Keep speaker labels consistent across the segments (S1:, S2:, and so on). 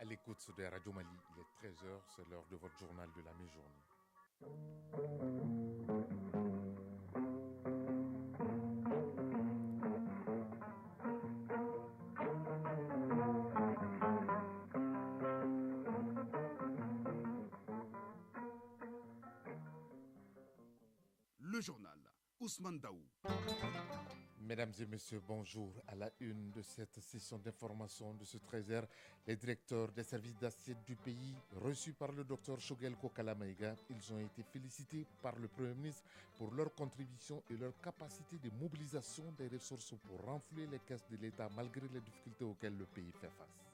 S1: l'écoute de Radio Mali, il est 13h, c'est l'heure de votre journal de la mi-journée.
S2: Le journal Ousmane Daou.
S1: Mesdames et messieurs, bonjour. À la une de cette session d'information de ce 13h, les directeurs des services d'assiette du pays, reçus par le docteur Shogel Kokalamaïga, ils ont été félicités par le Premier ministre pour leur contribution et leur capacité de mobilisation des ressources pour renflouer les caisses de l'État malgré les difficultés auxquelles le pays fait face.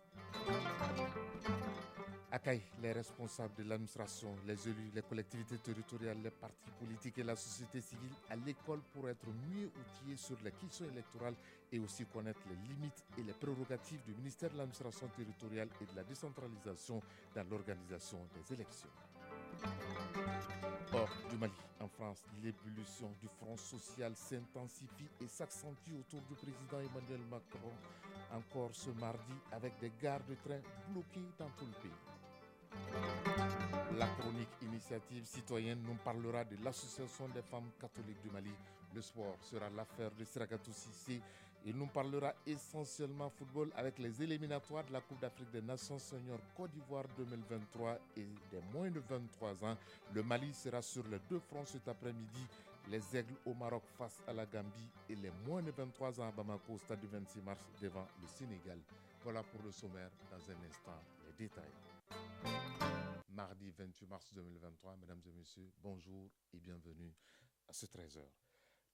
S1: Accueille les responsables de l'administration, les élus, les collectivités territoriales, les partis politiques et la société civile à l'école pour être mieux outillés sur les questions électorales et aussi connaître les limites et les prérogatives du ministère de l'administration territoriale et de la décentralisation dans l'organisation des élections. Hors du Mali, en France, l'ébullition du front social s'intensifie et s'accentue autour du président Emmanuel Macron, encore ce mardi avec des gares de train bloquées dans tout le pays. La chronique Initiative citoyenne nous parlera de l'association des femmes catholiques du Mali. Le sport sera l'affaire de Siragatou Sissé. Il nous parlera essentiellement football avec les éliminatoires de la Coupe d'Afrique des Nations Seniors Côte d'Ivoire 2023 et des moins de 23 ans. Le Mali sera sur les deux fronts cet après-midi. Les Aigles au Maroc face à la Gambie et les moins de 23 ans à Bamako au stade du 26 mars devant le Sénégal. Voilà pour le sommaire. Dans un instant, les détails. Mardi 28 mars 2023, mesdames et messieurs, bonjour et bienvenue à ce 13h.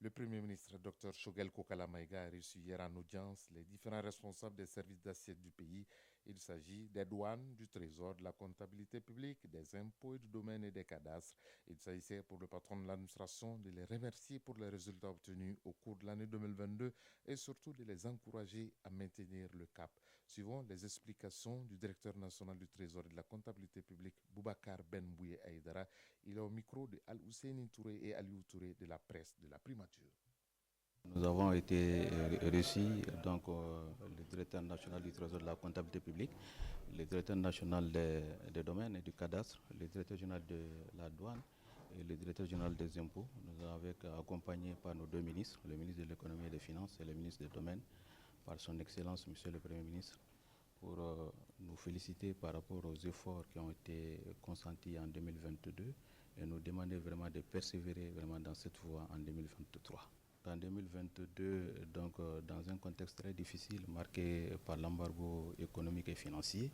S1: Le Premier ministre Dr Shogel Kokalamaïga a reçu hier en audience les différents responsables des services d'assiette du pays. Il s'agit des douanes, du trésor, de la comptabilité publique, des impôts et du domaine et des cadastres. Il s'agissait pour le patron de l'administration de les remercier pour les résultats obtenus au cours de l'année 2022 et surtout de les encourager à maintenir le cap. Suivant les explications du directeur national du trésor et de la comptabilité publique, Boubacar Benbouye Aïdara, il est au micro de Al-Husseini Touré et Aliou Touré de la presse de la primature.
S3: Nous avons été reçus le directeur national du trésor de la comptabilité publique, le directeur national des domaines et du cadastre, le directeur général de la douane et le directeur général des impôts. Nous avons été accompagnés par nos deux ministres, le ministre de l'économie et des finances et le ministre des domaines, par son excellence, monsieur le Premier ministre, pour nous féliciter par rapport aux efforts qui ont été consentis en 2022 et nous demander vraiment de persévérer vraiment dans cette voie en 2023. En 2022, dans un contexte très difficile marqué par l'embargo économique et financier,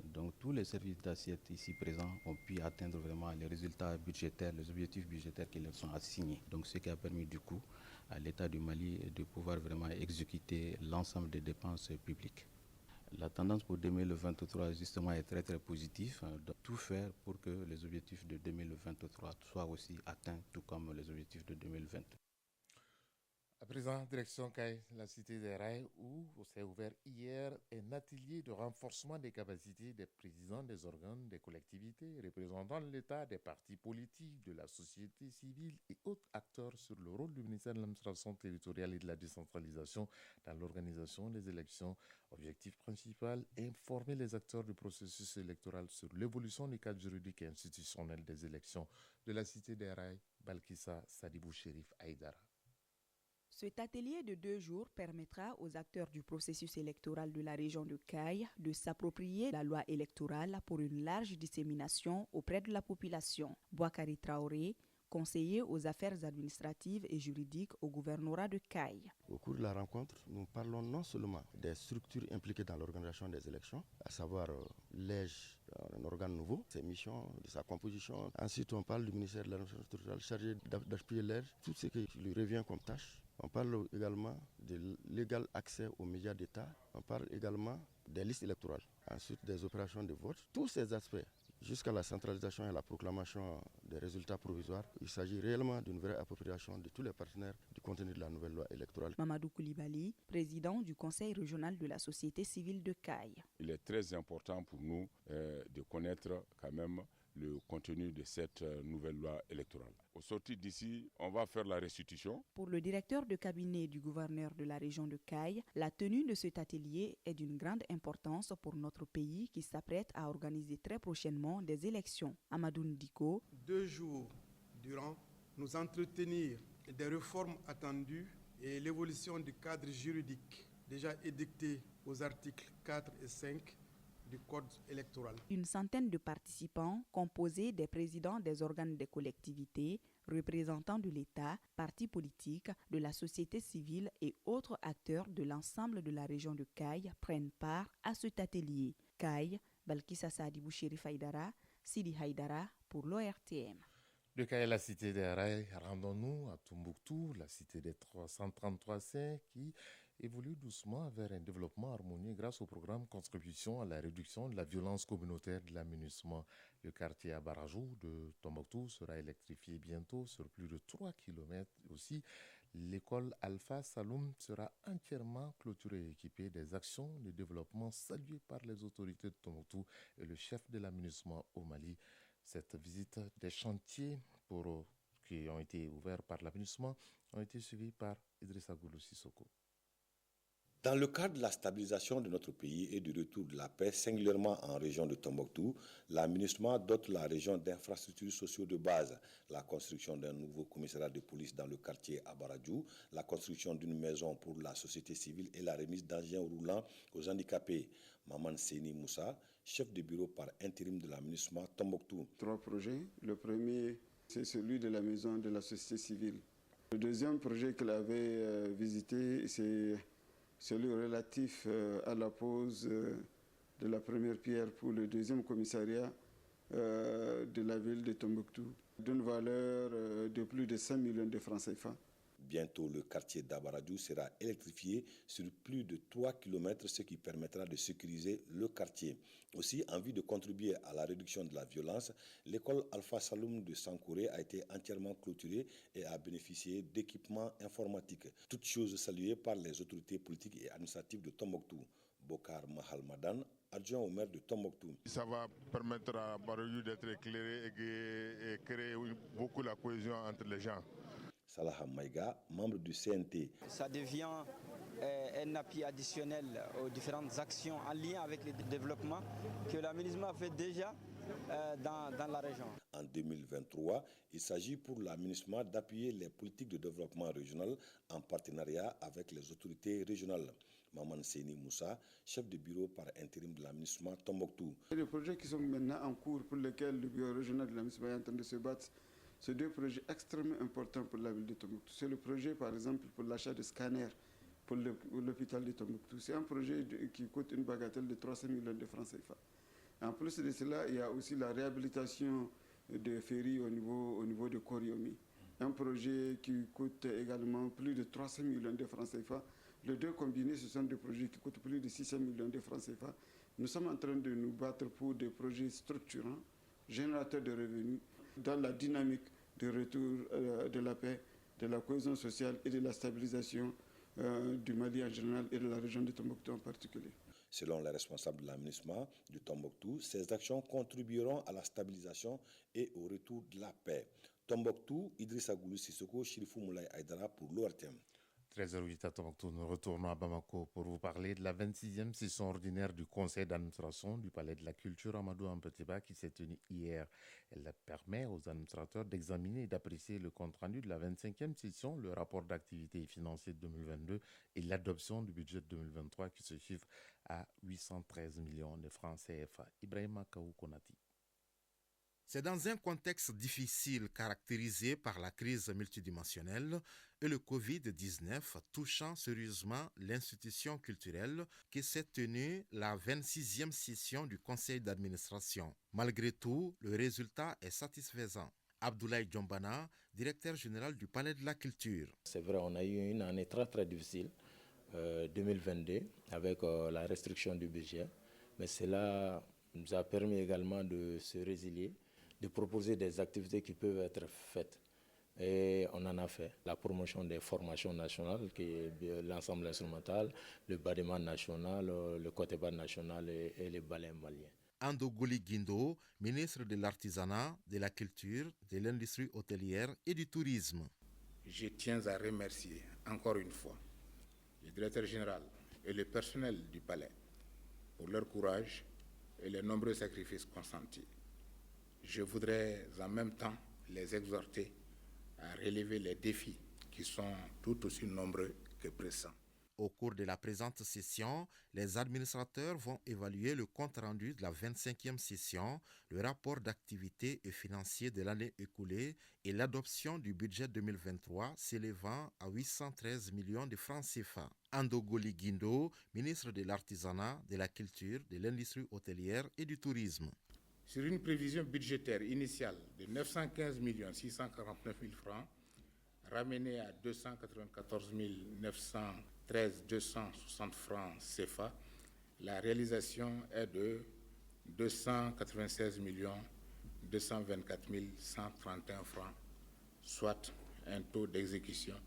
S3: donc tous les services d'assiette ici présents ont pu atteindre vraiment les résultats budgétaires, les objectifs budgétaires qui leur sont assignés. Donc ce qui a permis du coup à l'État du Mali de pouvoir vraiment exécuter l'ensemble des dépenses publiques. La tendance pour 2023 justement est très très positive, de tout faire pour que les objectifs de 2023 soient aussi atteints, tout comme les objectifs de 2022.
S1: À présent, direction CAI, la cité des rails, où s'est ouvert hier un atelier de renforcement des capacités des présidents des organes des collectivités, représentants de l'État, des partis politiques, de la société civile et autres acteurs sur le rôle du ministère de l'administration territoriale et de la décentralisation dans l'organisation des élections. Objectif principal, informer les acteurs du processus électoral sur l'évolution du cadre juridique et institutionnel des élections. De la cité des rails, Balkissa Sadibou Chérif Aïdara.
S4: Cet atelier de 2 jours permettra aux acteurs du processus électoral de la région de Caille de s'approprier la loi électorale pour une large dissémination auprès de la population. Bouakari Traoré, conseiller aux affaires administratives et juridiques au gouvernorat de Caille.
S5: Au cours de la rencontre, nous parlons non seulement des structures impliquées dans l'organisation des élections, à savoir l'EJ, un organe nouveau, ses missions, de sa composition. Ensuite, on parle du ministère de l'administration territoriale chargé d'appuyer l'EJ, tout ce qui lui revient comme tâche. On parle également de l'égal accès aux médias d'État. On parle également des listes électorales. Ensuite, des opérations de vote. Tous ces aspects, jusqu'à la centralisation et la proclamation des résultats provisoires, il s'agit réellement d'une vraie appropriation de tous les partenaires du contenu de la nouvelle loi électorale.
S4: Mamadou Koulibaly, président du Conseil régional de la société civile de Caille.
S6: Il est très important pour nous de connaître quand même le contenu de cette nouvelle loi électorale. Au sortir d'ici, on va faire la restitution.
S4: Pour le directeur de cabinet du gouverneur de la région de Caille, la tenue de cet atelier est d'une grande importance pour notre pays qui s'apprête à organiser très prochainement des élections. Amadou Ndiko.
S7: 2 jours durant, nous entretenir des réformes attendues et l'évolution du cadre juridique déjà édicté aux articles 4 et 5 du Code électoral.
S4: Une centaine de participants composés des présidents des organes des collectivités, représentants de l'État, partis politiques, de la société civile et autres acteurs de l'ensemble de la région de Caille prennent part à cet atelier. Caille, Balkissa Sadibou Chérif Haïdara, Sidi Haïdara pour l'ORTM.
S1: De Caille à la cité des rails, rendons-nous à Tombouctou, la cité des 333 saints qui évolue doucement vers un développement harmonieux grâce au programme Contribution à la réduction de la violence communautaire de l'aménagement. Le quartier à Barajou de Tombouctou sera électrifié bientôt sur plus de 3 km. Aussi, l'école Alpha Saloum sera entièrement clôturée et équipée des actions de développement saluées par les autorités de Tombouctou et le chef de l'aménagement au Mali. Cette visite des chantiers qui ont été ouverts par l'aménagement ont été suivis par Idrissa Goulou Sissoko.
S8: Dans le cadre de la stabilisation de notre pays et du retour de la paix, singulièrement en région de Tombouctou, l'aménagement dote la région d'infrastructures sociales de base, la construction d'un nouveau commissariat de police dans le quartier Abaradjou, la construction d'une maison pour la société civile et la remise d'engins roulants aux handicapés. Maman Seni Moussa, chef de bureau par intérim de l'aménagement Tombouctou.
S9: 3 projets. Le premier, c'est celui de la maison de la société civile. Le deuxième projet qu'il avait visité, c'est celui relatif à la pose de la première pierre pour le deuxième commissariat de la ville de Tombouctou, d'une valeur de plus de 5 millions de francs CFA.
S8: Bientôt, le quartier d'Abaradjou sera électrifié sur plus de 3 km, ce qui permettra de sécuriser le quartier. Aussi, en vue de contribuer à la réduction de la violence, l'école Alpha Saloum de Sankouré a été entièrement clôturée et a bénéficié d'équipements informatiques. Toutes choses saluées par les autorités politiques et administratives de Tombouctou. Bokar Mahalmadan, adjoint au maire de Tombouctou.
S6: Ça va permettre à Abaradjou d'être éclairé et créer beaucoup la cohésion entre les gens.
S8: Salah Maïga, membre du CNT.
S10: Ça devient un appui additionnel aux différentes actions en lien avec le développement que l'aménagement fait déjà dans la région.
S8: En 2023, il s'agit pour l'aménagement d'appuyer les politiques de développement régional en partenariat avec les autorités régionales. Maman Seni Moussa, chef de bureau par intérim de l'aménagement Tombouctou.
S9: Les projets qui sont maintenant en cours pour lesquels le bureau régional de l'aménagement est en train de se battre, c'est 2 projets extrêmement importants pour la ville de Tombouctou. C'est le projet, par exemple, pour l'achat de scanners pour l'hôpital de Tombouctou. C'est un projet qui coûte une bagatelle de 300 millions de francs CFA. En plus de cela, il y a aussi la réhabilitation de ferries au niveau de Koriomi. Un projet qui coûte également plus de 300 millions de francs CFA. Les 2 combinés, ce sont des projets qui coûtent plus de 600 millions de francs CFA. Nous sommes en train de nous battre pour des projets structurants, générateurs de revenus, dans la dynamique de retour de la paix, de la cohésion sociale et de la stabilisation du Mali en général et de la région de Tombouctou en particulier.
S8: Selon les responsables de l'aménagement du Tombouctou, ces actions contribueront à la stabilisation et au retour de la paix. Tombouctou, Idrissa Goulou Sissoko, Chérifou Moulay Aïdara pour l'ORTM.
S1: 13h08 à Tombouctou, nous retournons à Bamako pour vous parler de la 26e session ordinaire du Conseil d'administration du Palais de la Culture Amadou Hampetiba qui s'est tenue hier. Elle permet aux administrateurs d'examiner et d'apprécier le compte-rendu de la 25e session, le rapport d'activité et financier de 2022 et l'adoption du budget de 2023 qui se chiffre à 813 millions de francs CFA. Ibrahima Kaou Konati.
S11: C'est dans un contexte difficile caractérisé par la crise multidimensionnelle et le Covid-19 touchant sérieusement l'institution culturelle que s'est tenue la 26e session du Conseil d'administration. Malgré tout, le résultat est satisfaisant. Abdoulaye Djombana, directeur général du Palais de la Culture.
S12: C'est vrai, on a eu une année très très difficile, 2022, avec la restriction du budget. Mais cela nous a permis également de se résilier, de proposer des activités qui peuvent être faites. Et on en a fait. La promotion des formations nationales, qui est l'ensemble instrumental, le bâtiment national, le côté national et les ballets maliens.
S11: Andogoli Guindo, ministre de l'Artisanat, de la Culture, de l'Industrie hôtelière et du Tourisme.
S13: Je tiens à remercier encore une fois le directeur général et le personnel du palais pour leur courage et les nombreux sacrifices consentis. Je voudrais en même temps les exhorter à relever les défis qui sont tout aussi nombreux que pressants.
S11: Au cours de la présente session, les administrateurs vont évaluer le compte-rendu de la 25e session, le rapport d'activité et financier de l'année écoulée et l'adoption du budget 2023 s'élevant à 813 millions de francs CFA. Andogoli Guindo, ministre de l'Artisanat, de la Culture, de l'Industrie hôtelière et du Tourisme.
S13: Sur une prévision budgétaire initiale de 915 649 000 francs, ramenée à 294 913 260 francs CFA, la réalisation est de 296 224 131 francs, soit un taux d'exécution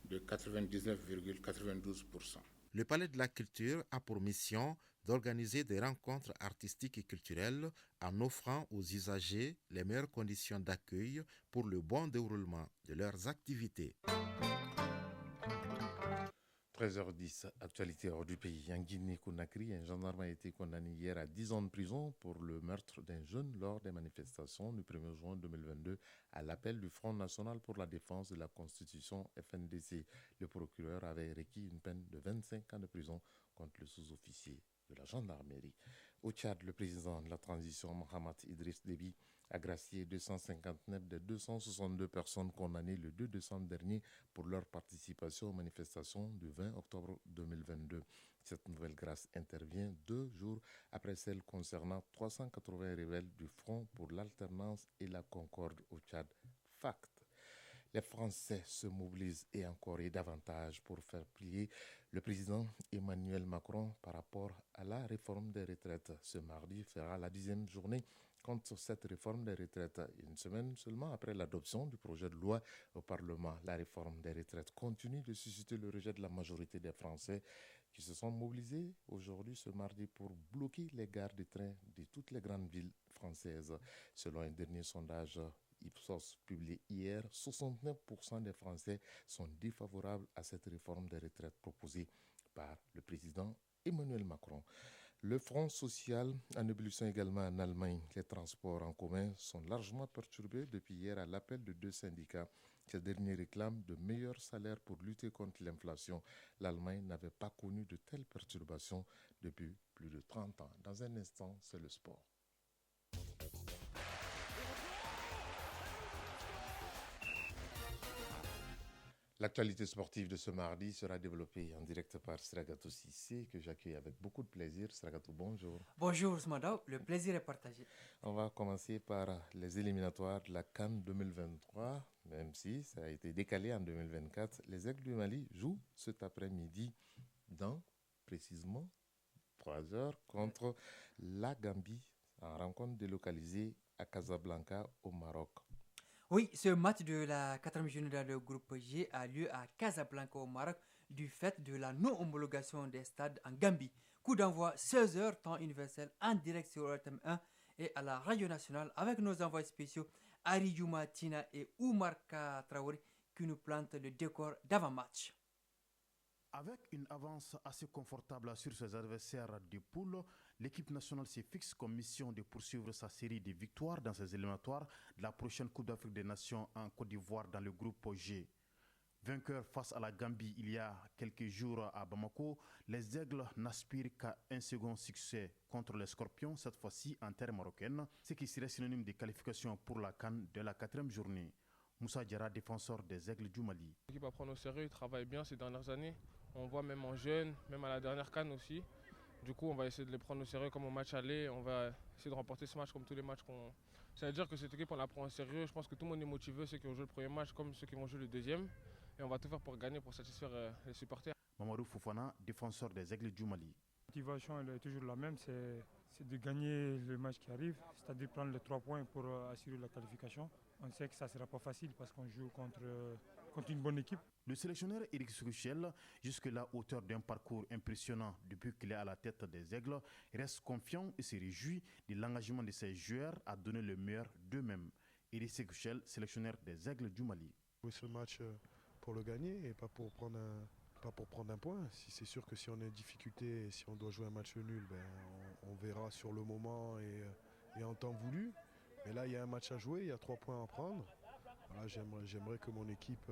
S13: de 99,92%.
S11: Le Palais de la Culture a pour mission d'organiser des rencontres artistiques et culturelles en offrant aux usagers les meilleures conditions d'accueil pour le bon déroulement de leurs activités.
S1: 13h10, actualité hors du pays. En Guinée-Conakry, un gendarme a été condamné hier à 10 ans de prison pour le meurtre d'un jeune lors des manifestations du 1er juin 2022 à l'appel du Front national pour la défense de la Constitution FNDC. Le procureur avait requis une peine de 25 ans de prison contre le sous-officier de la gendarmerie. Au Tchad, le président de la transition, Mohamed Idriss Déby, a gracié 259 des 262 personnes condamnées le 2 décembre dernier pour leur participation aux manifestations du 20 octobre 2022. Cette nouvelle grâce intervient 2 jours après celle concernant 380 rebelles du Front pour l'alternance et la concorde au Tchad, FACT. Les Français se mobilisent et encore et davantage pour faire plier le président Emmanuel Macron par rapport à la réforme des retraites. Ce mardi fera la 10e journée contre cette réforme des retraites. Une semaine seulement après l'adoption du projet de loi au Parlement, la réforme des retraites continue de susciter le rejet de la majorité des Français qui se sont mobilisés aujourd'hui ce mardi pour bloquer les gares de train de toutes les grandes villes françaises. Selon un dernier sondage Ipsos publié hier, 69% des Français sont défavorables à cette réforme des retraites proposée par le président Emmanuel Macron. Le Front social en ébullition également en Allemagne. Les transports en commun sont largement perturbés depuis hier à l'appel de 2 syndicats. Ces derniers réclament de meilleurs salaires pour lutter contre l'inflation. L'Allemagne n'avait pas connu de telles perturbations depuis plus de 30 ans. Dans un instant, c'est le sport. L'actualité sportive de ce mardi sera développée en direct par Sragatou Cissé, que j'accueille avec beaucoup de plaisir. Sragatou, bonjour.
S14: Bonjour Ousmane, le plaisir est partagé.
S1: On va commencer par les éliminatoires de la CAN 2023, même si ça a été décalé en 2024. Les Aigles du Mali jouent cet après-midi dans précisément 3 heures contre la Gambie en rencontre délocalisée à Casablanca au Maroc.
S14: Oui, ce match de la 4e journée dans le groupe G a lieu à Casablanca au Maroc du fait de la non-homologation des stades en Gambie. Coup d'envoi 16h, temps universel en direct sur RTM 1 et à la radio nationale avec nos envoyés spéciaux Ari Djouma, Tina et Oumar Traoré qui nous plantent le décor d'avant-match.
S15: Avec une avance assez confortable sur ses adversaires de poule, l'équipe nationale se fixe comme mission de poursuivre sa série de victoires dans ses éliminatoires de la prochaine Coupe d'Afrique des Nations en Côte d'Ivoire dans le groupe G. Vainqueur face à la Gambie il y a quelques jours à Bamako, les Aigles n'aspirent qu'à un second succès contre les Scorpions, cette fois-ci en terre marocaine, ce qui serait synonyme de qualification pour la CAN de la 4e journée. Moussa Diarra, défenseur des Aigles du Mali.
S16: L'équipe va prendre au sérieux, il travaille bien ces dernières années. On voit même en jeunes, même à la dernière CAN aussi. Du coup, on va essayer de les prendre au sérieux comme au match aller. On va essayer de remporter ce match comme tous les matchs qu'on... Ça veut dire que cette équipe, on la prend au sérieux. Je pense que tout le monde est motivé, ceux qui ont joué le premier match comme ceux qui vont jouer le deuxième. Et on va tout faire pour gagner, pour satisfaire les supporters.
S15: Mamadou Fofana, défenseur des Aigles du Mali.
S17: La motivation elle est toujours la même, c'est c'est de gagner le match qui arrive, c'est-à-dire prendre les 3 points pour assurer la qualification. On sait que ça ne sera pas facile parce qu'on joue contre une bonne équipe.
S15: Le sélectionneur Éric Sékouchel, jusque-là auteur d'un parcours impressionnant depuis qu'il est à la tête des Aigles, reste confiant et se réjouit de l'engagement de ses joueurs à donner le meilleur d'eux-mêmes. Éric Sékouchel, sélectionneur des Aigles du Mali.
S18: Oui, ce match pour le gagner et pas pour prendre un point. C'est sûr que si on est en difficulté et si on doit jouer un match nul, on verra sur le moment et en temps voulu. Mais là, il y a un match à jouer, il y a 3 points à prendre. Voilà, j'aimerais que mon équipe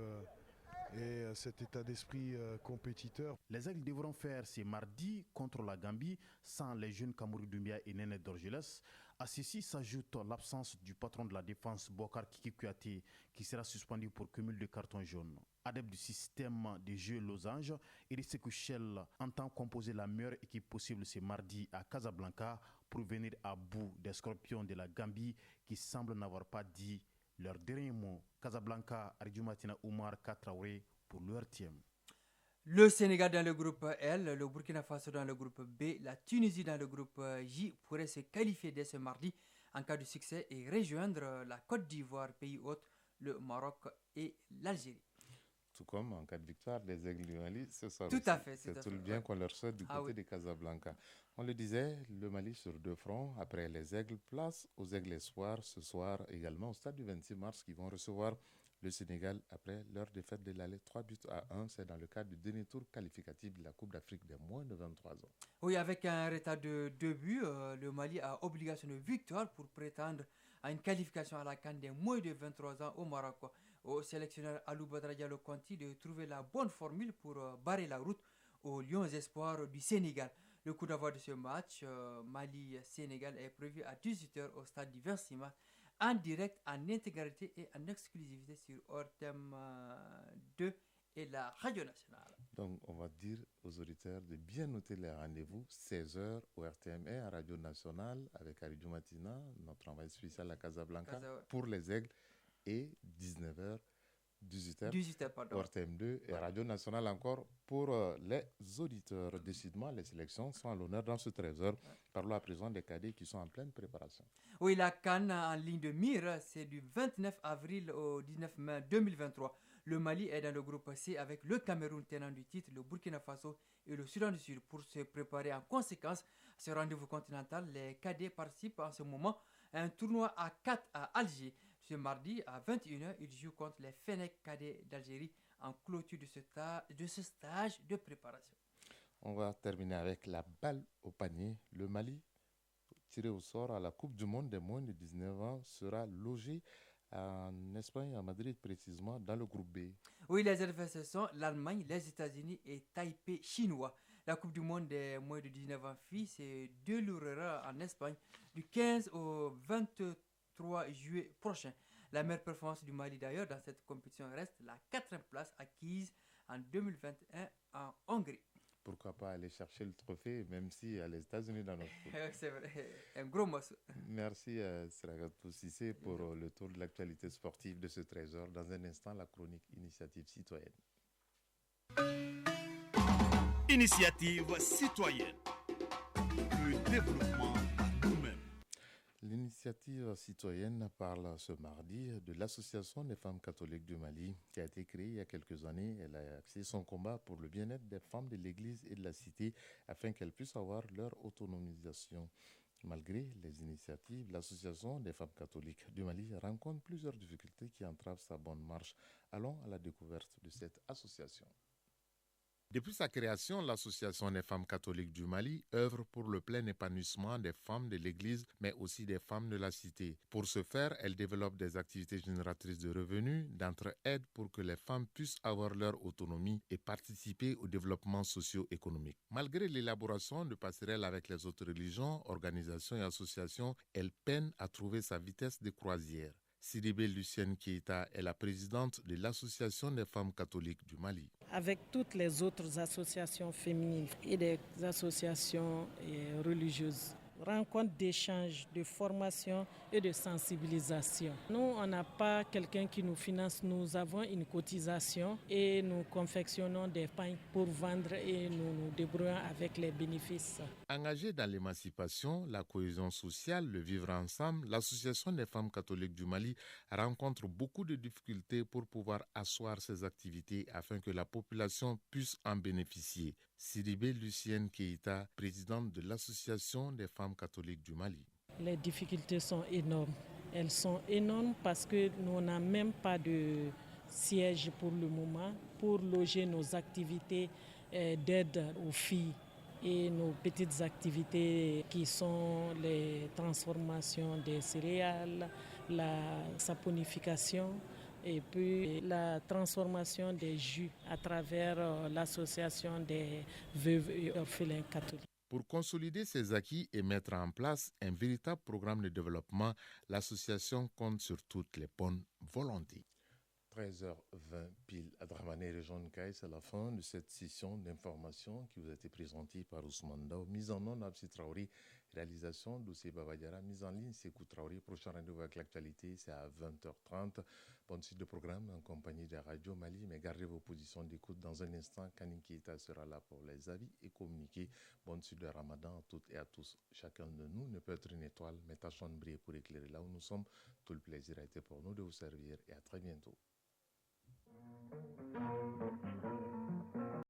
S18: ait cet état d'esprit compétiteur.
S15: Les Aigles devront faire ce mardi contre la Gambie sans les jeunes Kamorou Doumbia et Néné Dorgeles. À ceci s'ajoute l'absence du patron de la défense Bokar Kiki Kouyaté qui sera suspendu pour cumul de cartons jaunes. Adepte du système de jeu Losange, Éric Sékouchel entend composer la meilleure équipe possible ce mardi à Casablanca pour venir à bout des Scorpions de la Gambie qui semblent n'avoir pas dit leur dernier mot. Casablanca, Arjumatina Oumar Katraoui pour l'URTM.
S14: Le Sénégal dans le groupe L, le Burkina Faso dans le groupe B, la Tunisie dans le groupe J pourraient se qualifier dès ce mardi en cas de succès et rejoindre la Côte d'Ivoire, pays hôte, le Maroc et l'Algérie.
S1: Tout comme en cas de victoire des Aigles du Mali ce soir.
S14: Tout à fait.
S1: C'est tout le bien qu'on leur souhaite du côté de Casablanca. On le disait, le Mali sur 2 fronts. Après les Aigles, place aux Aigles Espoirs ce soir également au stade du 26 mars qui vont recevoir le Sénégal après leur défaite de l'aller 3-1. C'est dans le cadre du dernier tour qualificatif de la Coupe d'Afrique des moins de 23 ans.
S14: Oui, avec un retard de 2 buts, le Mali a obligation de victoire pour prétendre à une qualification à la CAN des moins de 23 ans au Maroc. Au sélectionneur Alou Badara Diallo Conti de trouver la bonne formule pour barrer la route aux Lions Espoirs du Sénégal. Le coup d'envoi de ce match, Mali-Sénégal, est prévu à 18h au stade du 26 mars, en direct, en intégralité et en exclusivité sur ORTM 2 et la Radio Nationale.
S1: Donc, on va dire aux auditeurs de bien noter les rendez-vous, 16h au RTM et à Radio Nationale avec Aridou Matina, notre envoyé spécial à Casablanca, pour les Aigles, et 19h, 18h, au RTM2 et Radio Nationale encore pour les auditeurs. Décidément, les sélections sont à l'honneur dans ce 13h. Parlons à présent des cadets qui sont en pleine préparation.
S14: Oui, la CAN en ligne de mire, c'est du 29 avril au 19 mai 2023. Le Mali est dans le groupe C avec le Cameroun tenant du titre, le Burkina Faso et le Soudan du Sud. Pour se préparer en conséquence à ce rendez-vous continental, les cadets participent en ce moment à un tournoi à 4 à Alger. Ce mardi à 21h, ils jouent contre les Fennecs cadets d'Algérie en clôture de ce stage de préparation.
S1: On va terminer avec la balle au panier. Le Mali, tiré au sort à la Coupe du Monde des moins de 19 ans, sera logé en Espagne, à Madrid précisément, dans le groupe B.
S14: Oui, les adversaires sont l'Allemagne, les États-Unis et Taipei chinois. La Coupe du Monde des moins de 19 ans filles se déroulera en Espagne du 15 au 23 juillet prochain. La meilleure performance du Mali d'ailleurs dans cette compétition reste la 4e place acquise en 2021 en Hongrie.
S1: Pourquoi pas aller chercher le trophée, même si à les États-Unis dans notre groupe.
S14: C'est vrai, un gros morceau.
S1: Merci Sragatou Cissé pour le tour de l'actualité sportive de ce 13h. Dans un instant, la chronique Initiative citoyenne.
S2: Initiative citoyenne. Le développement par nous-mêmes.
S1: L'initiative citoyenne parle ce mardi de l'Association des femmes catholiques du Mali qui a été créée il y a quelques années. Elle a axé son combat pour le bien-être des femmes de l'Église et de la cité afin qu'elles puissent avoir leur autonomisation. Malgré les initiatives, l'Association des femmes catholiques du Mali rencontre plusieurs difficultés qui entravent sa bonne marche. Allons à la découverte de cette association. Depuis sa création, l'Association des femmes catholiques du Mali œuvre pour le plein épanouissement des femmes de l'Église, mais aussi des femmes de la cité. Pour ce faire, elle développe des activités génératrices de revenus, d'entraide pour que les femmes puissent avoir leur autonomie et participer au développement socio-économique. Malgré l'élaboration de passerelles avec les autres religions, organisations et associations, elle peine à trouver sa vitesse de croisière. Sidibé Lucienne Keita est la présidente de l'Association des femmes catholiques du Mali.
S19: Avec toutes les autres associations féminines et des associations religieuses, rencontre d'échange, de formation et de sensibilisation. Nous, on n'a pas quelqu'un qui nous finance, nous avons une cotisation et nous confectionnons des pains pour vendre et nous nous débrouillons avec les bénéfices.
S1: Engagée dans l'émancipation, la cohésion sociale, le vivre ensemble, l'Association des femmes catholiques du Mali rencontre beaucoup de difficultés pour pouvoir asseoir ses activités afin que la population puisse en bénéficier. Sidibé Lucienne Keïta, présidente de l'Association des femmes catholiques du Mali.
S19: Les difficultés sont énormes. Elles sont énormes parce que nous n'avons même pas de siège pour le moment pour loger nos activités d'aide aux filles et nos petites activités qui sont les transformations des céréales, la saponification et puis la transformation des jus à travers l'association des veuves et orphelins catholiques.
S1: Pour consolider ces acquis et mettre en place un véritable programme de développement, l'association compte sur toutes les bonnes volontés. 13h20 pile à Dramane, région de Caille, c'est la fin de cette session d'information qui vous a été présentée par Ousmane Dao. Mise en onde, Absi Traoré, réalisation d'Ossé Babadiara, mise en ligne, Sékou Traoré. Prochain rendez-vous avec l'actualité, c'est à 20h30. Bonne suite de programme en compagnie de Radio Mali, mais gardez vos positions d'écoute. Dans un instant, Kanin Keita sera là pour les avis et communiquer. Bonne suite de Ramadan à toutes et à tous. Chacun de nous ne peut être une étoile, mais tâchons de briller pour éclairer là où nous sommes. Tout le plaisir a été pour nous de vous servir et à très bientôt. Thank you.